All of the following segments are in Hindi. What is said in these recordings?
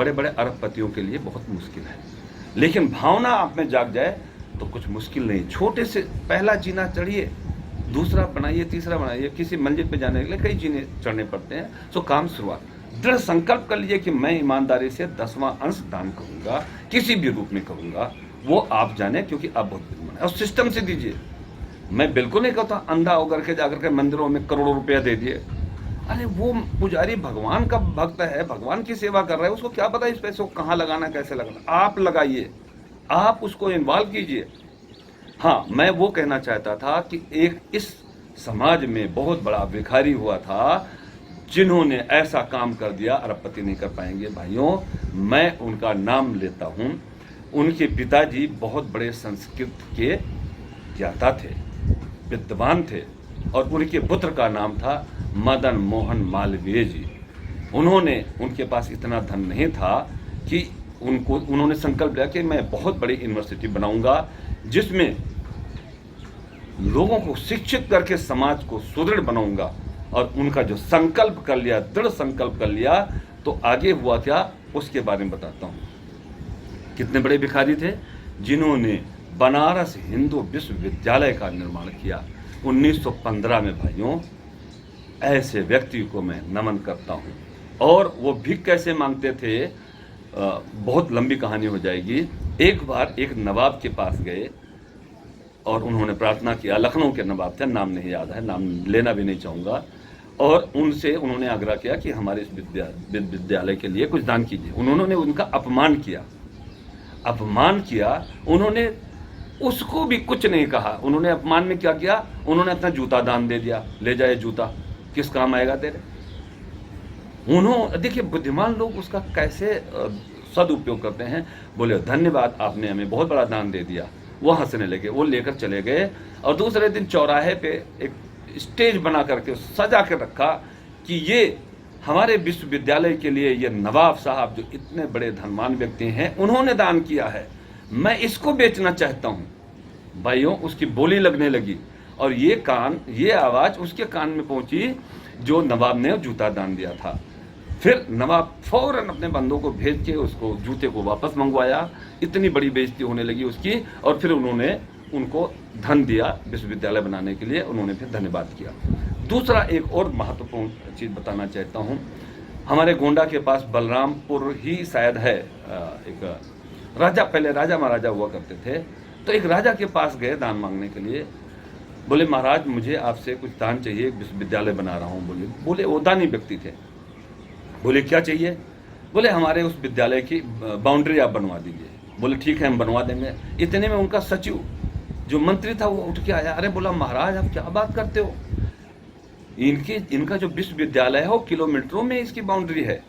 बड़े बड़े अरबपतियों के लिए बहुत मुश्किल है, लेकिन भावना आप में जाग जाए तो कुछ मुश्किल नहीं। छोटे से पहला जीना चढ़िए, दूसरा बनाइए, तीसरा बनाइए, किसी मंजिल पे जाने के लिए कई जीने चढ़ने पड़ते हैं। सो काम शुरुआत, दृढ़ संकल्प कर लीजिए कि मैं ईमानदारी से 10वां अंश दान करूंगा, किसी भी रूप में करूंगा, वो आप जाने, क्योंकि आप बहुत बुद्धिमान है। और सिस्टम से दीजिए। मैं बिल्कुल नहीं कहता अंधा होकर के जाकर के मंदिरों में करोड़ों रुपया दे दिए। अरे वो पुजारी भगवान का भक्त है, भगवान की सेवा कर रहा है, उसको क्या पता इस पैसे को कहाँ लगाना, कैसे लगाना। आप लगाइए, आप उसको इन्वॉल्व कीजिए। हाँ, मैं वो कहना चाहता था कि एक इस समाज में बहुत बड़ा भिखारी हुआ था जिन्होंने ऐसा काम कर दिया, अरबपति नहीं कर पाएंगे। भाइयों, मैं उनका नाम लेता हूँ। उनके पिताजी बहुत बड़े संस्कृत के ज्ञाता थे, विद्वान थे, और उनके पुत्र का नाम था मदन मोहन मालवीय जी। उनके पास इतना धन नहीं था कि उन्होंने संकल्प लिया कि मैं बहुत बड़ी यूनिवर्सिटी बनाऊंगा जिसमें लोगों को शिक्षित करके समाज को सुदृढ़ बनाऊंगा। और उनका जो संकल्प कर लिया, दृढ़ संकल्प कर लिया, तो आगे हुआ क्या उसके बारे में बताता हूँ। कितने बड़े भिखारी थे जिन्होंने बनारस हिंदू विश्वविद्यालय का निर्माण किया 1915 में। भाइयों, ऐसे व्यक्ति को मैं नमन करता हूँ। और वो भीख कैसे मांगते थे, बहुत लंबी कहानी हो जाएगी। एक बार एक नवाब के पास गए और उन्होंने प्रार्थना किया। लखनऊ के नवाब थे, नाम नहीं याद है, नाम लेना भी नहीं चाहूँगा। और उनसे उन्होंने आग्रह किया कि हमारे इस विद्यालय के लिए कुछ दान कीजिए। उन्होंने उनका अपमान किया। उन्होंने उसको भी कुछ नहीं कहा। उन्होंने अपमान में क्या किया, उन्होंने अपना जूता दान दे दिया। ले जाए जूता, किस काम आएगा तेरे। देखिए बुद्धिमान लोग उसका कैसे सदुपयोग करते हैं। बोले धन्यवाद, आपने हमें बहुत बड़ा दान दे दिया। वो हंसने लगे, वो लेकर चले गए। और दूसरे दिन चौराहे पे एक स्टेज बना करके सजा के रखा कि ये हमारे विश्वविद्यालय के लिए ये नवाब साहब जो इतने बड़े धनवान व्यक्ति हैं, उन्होंने दान किया है, मैं इसको बेचना चाहता हूँ। भाइयों, उसकी बोली लगने लगी और ये आवाज़ उसके कान में पहुंची जो नवाब ने जूता दान दिया था। फिर नवाब फौरन अपने बंदों को भेज के उसको जूते को वापस मंगवाया। इतनी बड़ी बेइज्जती होने लगी उसकी। और फिर उन्होंने उनको धन दिया विश्वविद्यालय बनाने के लिए। उन्होंने फिर धन्यवाद किया। दूसरा एक और महत्वपूर्ण चीज़ बताना चाहता हूँ। हमारे गोंडा के पास बलरामपुर ही शायद है, एक राजा, पहले राजा महाराजा हुआ करते थे। तो एक राजा के पास गए दान मांगने के लिए। बोले महाराज, मुझे आपसे कुछ दान चाहिए, विश्वविद्यालय बना रहा हूँ। बोले वो दानी व्यक्ति थे। बोले क्या चाहिए। बोले हमारे उस विद्यालय की बाउंड्री आप बनवा दीजिए। बोले ठीक है, हम बनवा देंगे। इतने में उनका सचिव जो मंत्री था वो उठ के आया। अरे बोला महाराज, आप क्या बात करते हो, इनका जो विश्वविद्यालय है वो किलोमीटरों में इसकी बाउंड्री है,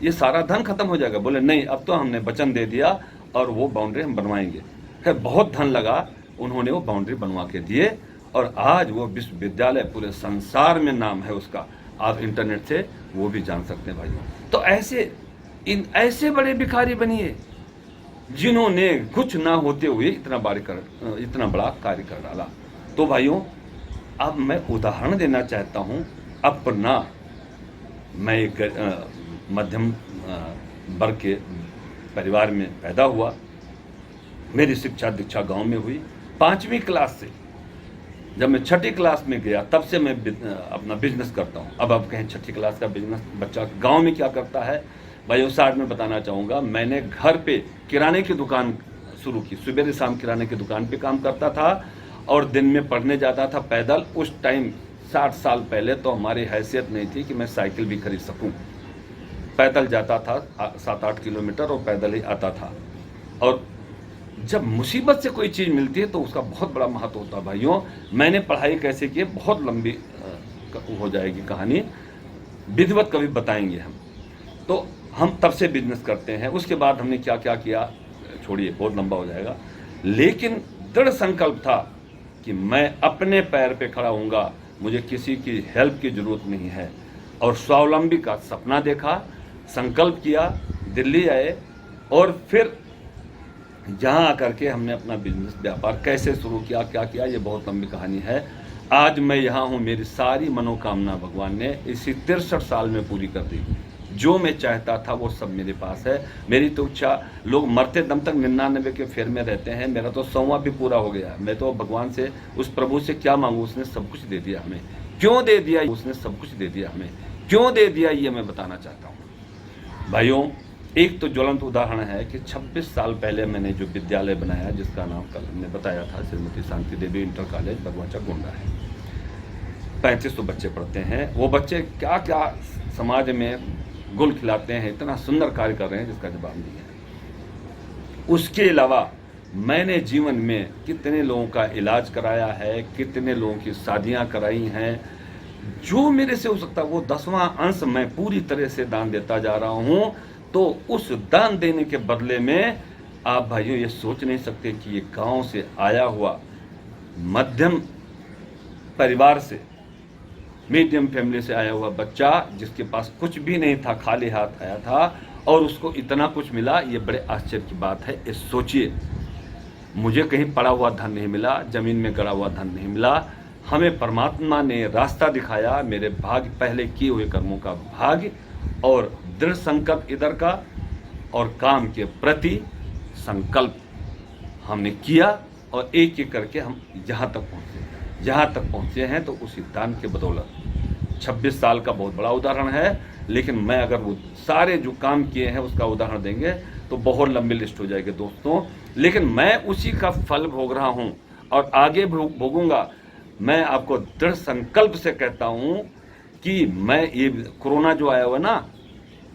ये सारा धन खत्म हो जाएगा। बोले नहीं, अब तो हमने वचन दे दिया और वो बाउंड्री हम बनवाएंगे। खैर बहुत धन लगा, उन्होंने वो बाउंड्री बनवा के दिए और आज वो विश्वविद्यालय पूरे संसार में नाम है उसका। आप इंटरनेट से वो भी जान सकते हैं भाइयों। तो ऐसे बड़े भिखारी बनिए जिन्होंने कुछ ना होते हुए इतना बड़ा कार्य कर डाला। तो भाइयों, अब मैं उदाहरण देना चाहता हूँ अपना। मैं एक मध्यम वर्ग के परिवार में पैदा हुआ। मेरी शिक्षा दीक्षा गांव में हुई। 5वीं क्लास से जब मैं 6ठी क्लास में गया तब से मैं अपना बिजनेस करता हूँ। अब आप कहें 6ठी क्लास का बिजनेस बच्चा गांव में क्या करता है। भाई उस साइड में बताना चाहूँगा, मैंने घर पे किराने की दुकान शुरू की। सुबह शाम किराने की दुकान पे काम करता था और दिन में पढ़ने जाता था पैदल। उस टाइम 60 साल पहले तो हमारी हैसियत नहीं थी कि मैं साइकिल भी खरीद सकूँ। पैदल जाता था 7-8 किलोमीटर और पैदल ही आता था। और जब मुसीबत से कोई चीज़ मिलती है तो उसका बहुत बड़ा महत्व होता है। भाइयों, मैंने पढ़ाई कैसे की, बहुत लंबी हो जाएगी कहानी, विधिवत कभी बताएंगे हम। तो हम तब से बिजनेस करते हैं। उसके बाद हमने क्या क्या किया छोड़िए, बहुत लंबा हो जाएगा। लेकिन दृढ़ संकल्प था कि मैं अपने पैर पे खड़ा होऊंगा, मुझे किसी की हेल्प की जरूरत नहीं है। और स्वावलंबी का सपना देखा, संकल्प किया, दिल्ली आए और फिर जहाँ आकर के हमने अपना बिजनेस व्यापार कैसे शुरू किया, क्या किया, ये बहुत लंबी कहानी है। आज मैं यहाँ हूँ, मेरी सारी मनोकामना भगवान ने इसी 63 साल में पूरी कर दी। जो मैं चाहता था वो सब मेरे पास है। मेरी तो इच्छा, लोग मरते दम तक 99 के फेर में रहते हैं, मेरा तो 100वां भी पूरा हो गया। मैं तो भगवान से, उस प्रभु से क्या मांगू, उसने सब कुछ दे दिया हमें। क्यों दे दिया, उसने सब कुछ दे दिया हमें, क्यों दे दिया, ये मैं बताना चाहता हूँ भाइयों। एक तो ज्वलंत उदाहरण है कि 26 साल पहले मैंने जो विद्यालय बनाया, जिसका नाम कल हमने बताया था, श्रीमती शांति देवी इंटर कॉलेज बगवाचा गोंडा है। 3500 बच्चे पढ़ते हैं। वो बच्चे क्या क्या समाज में गुल खिलाते हैं, इतना सुंदर कार्य कर रहे हैं जिसका जवाब नहीं है। उसके अलावा मैंने जीवन में कितने लोगों का इलाज कराया है, कितने लोगों की शादियां कराई हैं। जो मेरे से हो सकता है वो 10वां अंश मैं पूरी तरह से दान देता जा रहा हूं। तो उस दान देने के बदले में आप भाइयों ये सोच नहीं सकते कि ये गांव से आया हुआ मध्यम परिवार से, मीडियम फैमिली से आया हुआ बच्चा, जिसके पास कुछ भी नहीं था, खाली हाथ आया था और उसको इतना कुछ मिला, ये बड़े आश्चर्य की बात है। ये सोचिए, मुझे कहीं पड़ा हुआ धन नहीं मिला, जमीन में गड़ा हुआ धन नहीं मिला, हमें परमात्मा ने रास्ता दिखाया। मेरे भाग्य, पहले किए हुए कर्मों का भाग्य और दृढ़ संकल्प इधर का, और काम के प्रति संकल्प हमने किया, और एक एक करके हम यहाँ तक पहुँचे हैं। तो उसी दान के बदौलत 26 साल का बहुत बड़ा उदाहरण है, लेकिन मैं अगर वो सारे जो काम किए हैं उसका उदाहरण देंगे तो बहुत लंबी लिस्ट हो जाएगी दोस्तों। लेकिन मैं उसी का फल भोग रहा हूँ और आगे भोगूंगा। मैं आपको दृढ़ संकल्प से कहता हूँ कि मैं, ये कोरोना जो आया हुआ ना,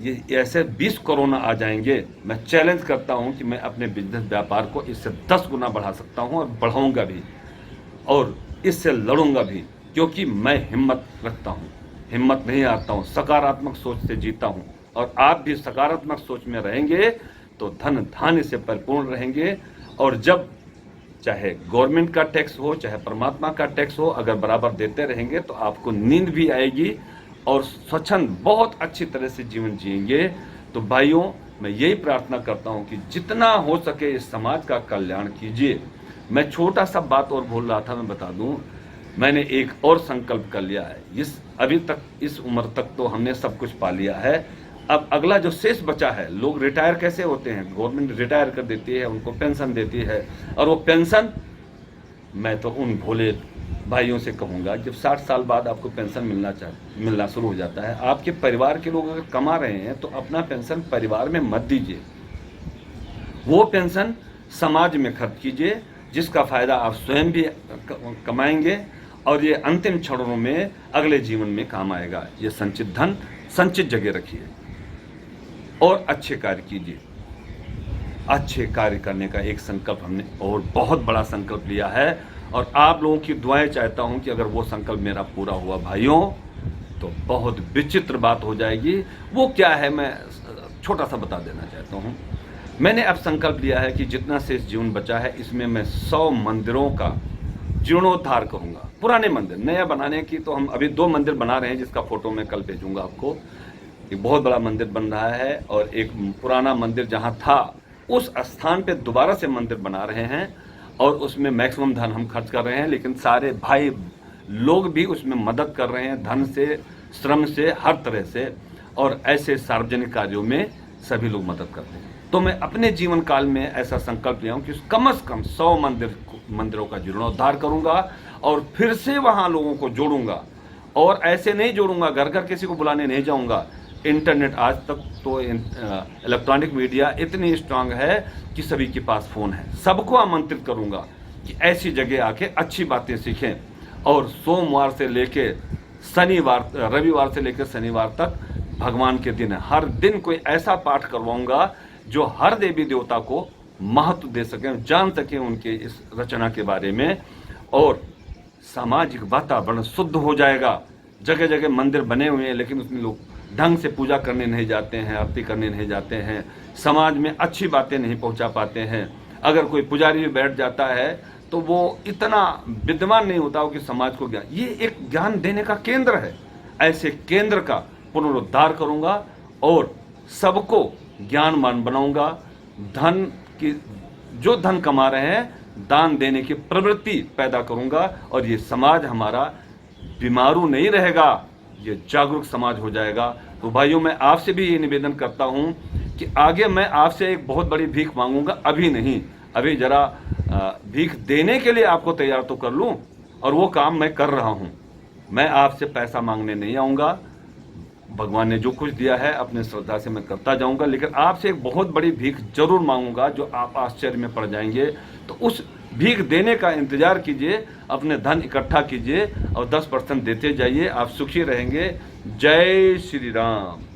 ये ऐसे 20 कोरोना आ जाएंगे, मैं चैलेंज करता हूँ कि मैं अपने बिजनेस व्यापार को इससे 10 गुना बढ़ा सकता हूँ, और बढ़ाऊंगा भी, और इससे लड़ूंगा भी, क्योंकि मैं हिम्मत रखता हूँ, हिम्मत नहीं हारता हूँ, सकारात्मक सोच से जीता हूँ। और आप भी सकारात्मक सोच में रहेंगे तो धन धान्य से परिपूर्ण रहेंगे। और जब चाहे गवर्नमेंट का टैक्स हो, चाहे परमात्मा का टैक्स हो, अगर बराबर देते रहेंगे तो आपको नींद भी आएगी और स्वच्छंद बहुत अच्छी तरह से जीवन जिएंगे। तो भाइयों, मैं यही प्रार्थना करता हूँ कि जितना हो सके इस समाज का कल्याण कीजिए। मैं छोटा सा बात और बोल रहा था, मैं बता दूं, मैंने एक और संकल्प कर लिया है। अभी तक इस उम्र तक तो हमने सब कुछ पा लिया है। अब अगला जो शेष बचा है, लोग रिटायर कैसे होते हैं, गवर्नमेंट रिटायर कर देती है, उनको पेंशन देती है, और वो पेंशन, मैं तो उन भोले भाइयों से कहूँगा, जब 60 साल बाद आपको पेंशन मिलना शुरू हो जाता है, आपके परिवार के लोग अगर कमा रहे हैं तो अपना पेंशन परिवार में मत दीजिए, वो पेंशन समाज में खर्च कीजिए, जिसका फायदा आप स्वयं भी कमाएंगे और ये अंतिम क्षणों में अगले जीवन में काम आएगा। ये संचित धन संचित जगह रखिए और अच्छे कार्य कीजिए। अच्छे कार्य करने का एक संकल्प हमने और बहुत बड़ा संकल्प लिया है, और आप लोगों की दुआएं चाहता हूं कि अगर वो संकल्प मेरा पूरा हुआ भाइयों, तो बहुत विचित्र बात हो जाएगी। वो क्या है, मैं छोटा सा बता देना चाहता हूं। मैंने अब संकल्प लिया है कि जितना शेष जीवन बचा है, इसमें मैं 100 मंदिरों का जीर्णोद्धार करूंगा। पुराने मंदिर नया बनाने की तो हम अभी 2 मंदिर बना रहे हैं, जिसका फोटो मैं कल भेजूंगा आपको। एक बहुत बड़ा मंदिर बन रहा है, और एक पुराना मंदिर जहां था उस स्थान पे दोबारा से मंदिर बना रहे हैं, और उसमें मैक्सिमम धन हम खर्च कर रहे हैं, लेकिन सारे भाई लोग भी उसमें मदद कर रहे हैं, धन से, श्रम से, हर तरह से। और ऐसे सार्वजनिक कार्यों में सभी लोग मदद करते हैं। तो मैं अपने जीवन काल में ऐसा संकल्प लिया हूं कि कम से कम 100 मंदिरों का जीर्णोद्धार करूंगा, और फिर से वहां लोगों को जोड़ूंगा। और ऐसे नहीं जोड़ूंगा, घर घर किसी को बुलाने नहीं जाऊंगा। इंटरनेट, आज तक तो इलेक्ट्रॉनिक मीडिया इतनी स्ट्रांग है कि सभी के पास फोन है। सबको आमंत्रित करूंगा कि ऐसी जगह आके अच्छी बातें सीखें, और सोमवार से लेके शनिवार, रविवार से लेकर शनिवार तक भगवान के दिन, हर दिन कोई ऐसा पाठ करवाऊंगा जो हर देवी देवता को महत्व दे सकें, जान सकें उनके इस रचना के बारे में, और सामाजिक वातावरण शुद्ध हो जाएगा। जगह जगह मंदिर बने हुए हैं, लेकिन उसमें लोग ढंग से पूजा करने नहीं जाते हैं, आरती करने नहीं जाते हैं, समाज में अच्छी बातें नहीं पहुंचा पाते हैं। अगर कोई पुजारी भी बैठ जाता है तो वो इतना विद्वान नहीं होता हो कि समाज को ज्ञान, ये एक ज्ञान देने का केंद्र है। ऐसे केंद्र का पुनरुद्धार करूंगा और सबको ज्ञानवान बनाऊंगा। धन की, जो धन कमा रहे हैं, दान देने की प्रवृत्ति पैदा करूंगा, और ये समाज हमारा बीमारू नहीं रहेगा, ये जागरूक समाज हो जाएगा। तो भाइयों, मैं आपसे भी ये निवेदन करता हूँ कि आगे मैं आपसे एक बहुत बड़ी भीख मांगूंगा, अभी नहीं, अभी जरा भीख देने के लिए आपको तैयार तो कर लूँ, और वो काम मैं कर रहा हूँ। मैं आपसे पैसा मांगने नहीं आऊँगा, भगवान ने जो कुछ दिया है अपने श्रद्धा से मैं करता जाऊंगा, लेकिन आपसे एक बहुत बड़ी भीख जरूर मांगूंगा जो आप आश्चर्य में पड़ जाएंगे। तो उस भीख देने का इंतजार कीजिए, अपने धन इकट्ठा कीजिए और 10% देते जाइए, आप सुखी रहेंगे। जय श्री राम।